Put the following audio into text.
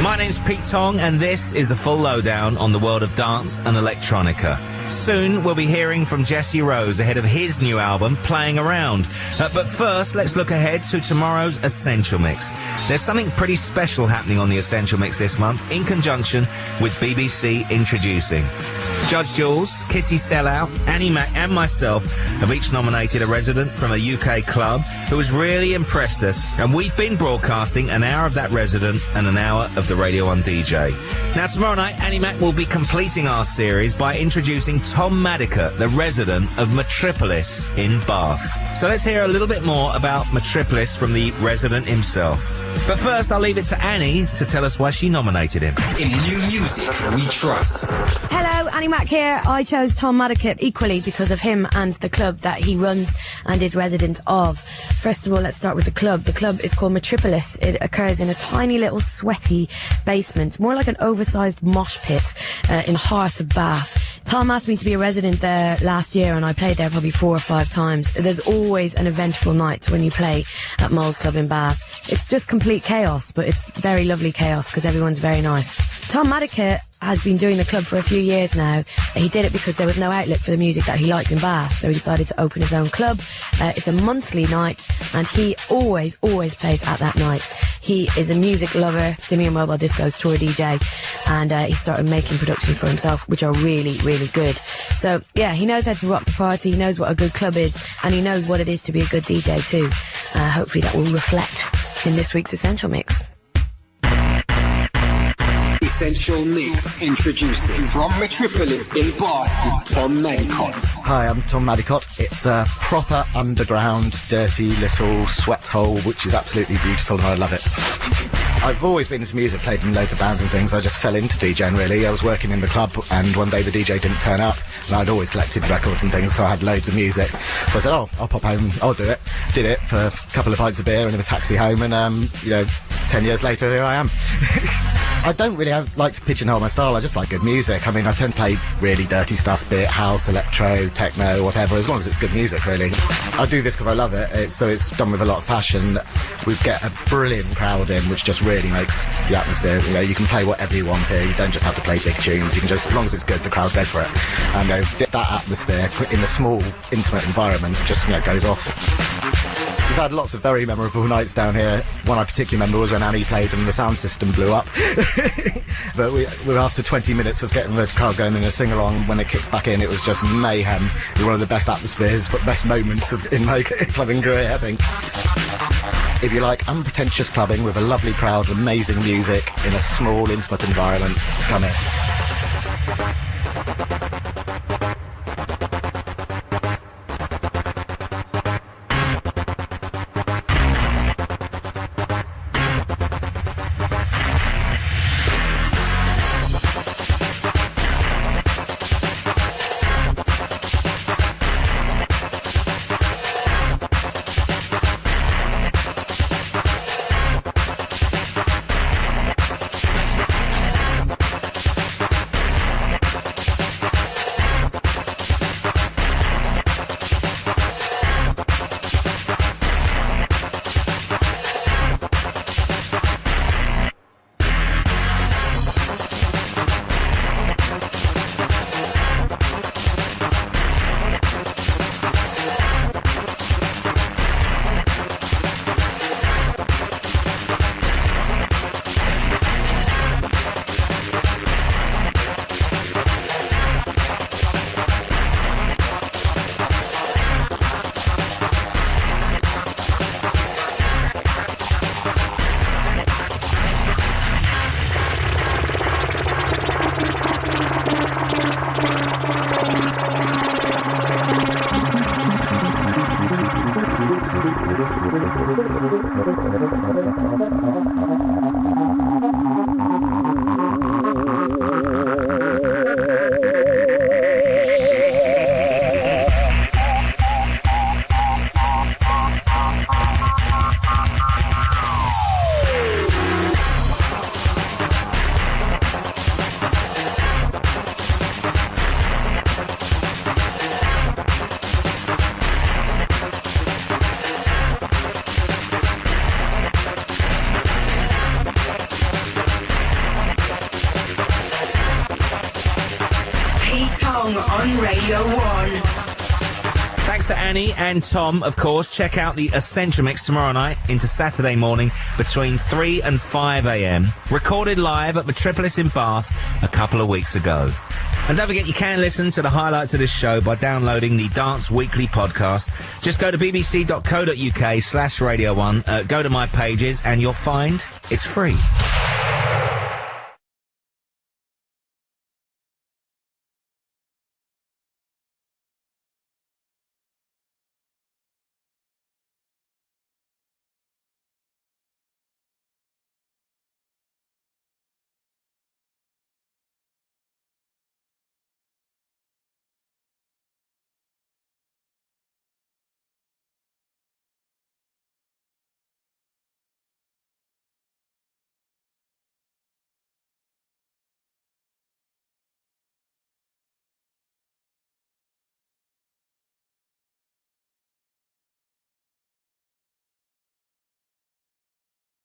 My name's Pete Tong, and this is the full lowdown on the world of dance and electronica. Soon we'll be hearing from Jesse Rose ahead of his new album, Playing Around. But first, let's look ahead to tomorrow's Essential Mix. There's something pretty special happening on the Essential Mix this month, in conjunction with BBC Introducing. Judge Jules, Kissy Sellout, Annie Mac and myself have each nominated a resident from a UK club who has really impressed us, and we've been broadcasting an hour of that resident and an hour of the Radio 1 DJ. Now tomorrow night, Annie Mac will be completing our series by introducing Tom Madicott, the resident of Metripolis in Bath. So let's hear a little bit more about Metripolis from the resident himself. But first, I'll leave it to Annie to tell us why she nominated him. In new music we trust. Hello, Annie Mac here. I chose Tom Madicott equally because of him and the club that he runs and is resident of. First of all, let's start with the club. The club is called Metripolis. It occurs in a tiny little sweaty basement, more like an oversized mosh pit in the heart of Bath. Tom asked me to be a resident there last year, and I played there probably 4 or 5 times. There's always an eventful night when you play at Mole's Club in Bath. It's just complete chaos, but it's very lovely chaos because everyone's very nice. Tom Madicott has been doing the club for a few years now. He did it because there was no outlet for the music that he liked in Bath, so he decided to open his own club. It's a monthly night, and he always plays at that night. He is a music lover, Simeon Mobile Disco's tour DJ, and he started making productions for himself, which are really, really good. So, yeah, he knows how to rock the party, he knows what a good club is, and he knows what it is to be a good DJ too. Hopefully that will reflect in this week's Essential Mix. Essential Mix introducing from Metropolis in Bath with Tom Madicott. Hi, I'm Tom Madicott. It's a proper underground, dirty little sweat hole, which is absolutely beautiful and I love it. I've always been into music, played in loads of bands and things. I just fell into DJing really. I was working in the club and one day the DJ didn't turn up and I'd always collected records and things, so I had loads of music. So I said, I'll pop home, I'll do it. Did it for a couple of pints of beer and in a taxi home and, 10 years later, here I am. I don't really like to pigeonhole my style, I just like good music. I mean, I tend to play really dirty stuff, be it house, electro, techno, whatever, as long as it's good music, really. I do this because I love it, so it's done with a lot of passion. We get a brilliant crowd in, which just really makes the atmosphere. You can play whatever you want here, you don't just have to play big tunes, you can just, as long as it's good, the crowd go for it. And that atmosphere in a small, intimate environment just, goes off. We've had lots of very memorable nights down here. One I particularly remember was when Annie played and the sound system blew up. But we were after 20 minutes of getting the crowd going in a sing-along. When it kicked back in, it was just mayhem. It was one of the best atmospheres, but best moments in my clubbing career, I think. If you like unpretentious clubbing with a lovely crowd, amazing music in a small, intimate environment, come in. on Radio 1. Thanks to Annie and Tom, of course. Check out the Essential Mix tomorrow night into Saturday morning between 3 and 5 a.m. Recorded live at Metripolis in Bath a couple of weeks ago. And don't forget, you can listen to the highlights of this show by downloading the Dance Weekly podcast. Just go to bbc.co.uk/Radio 1, go to my pages, and you'll find it's free.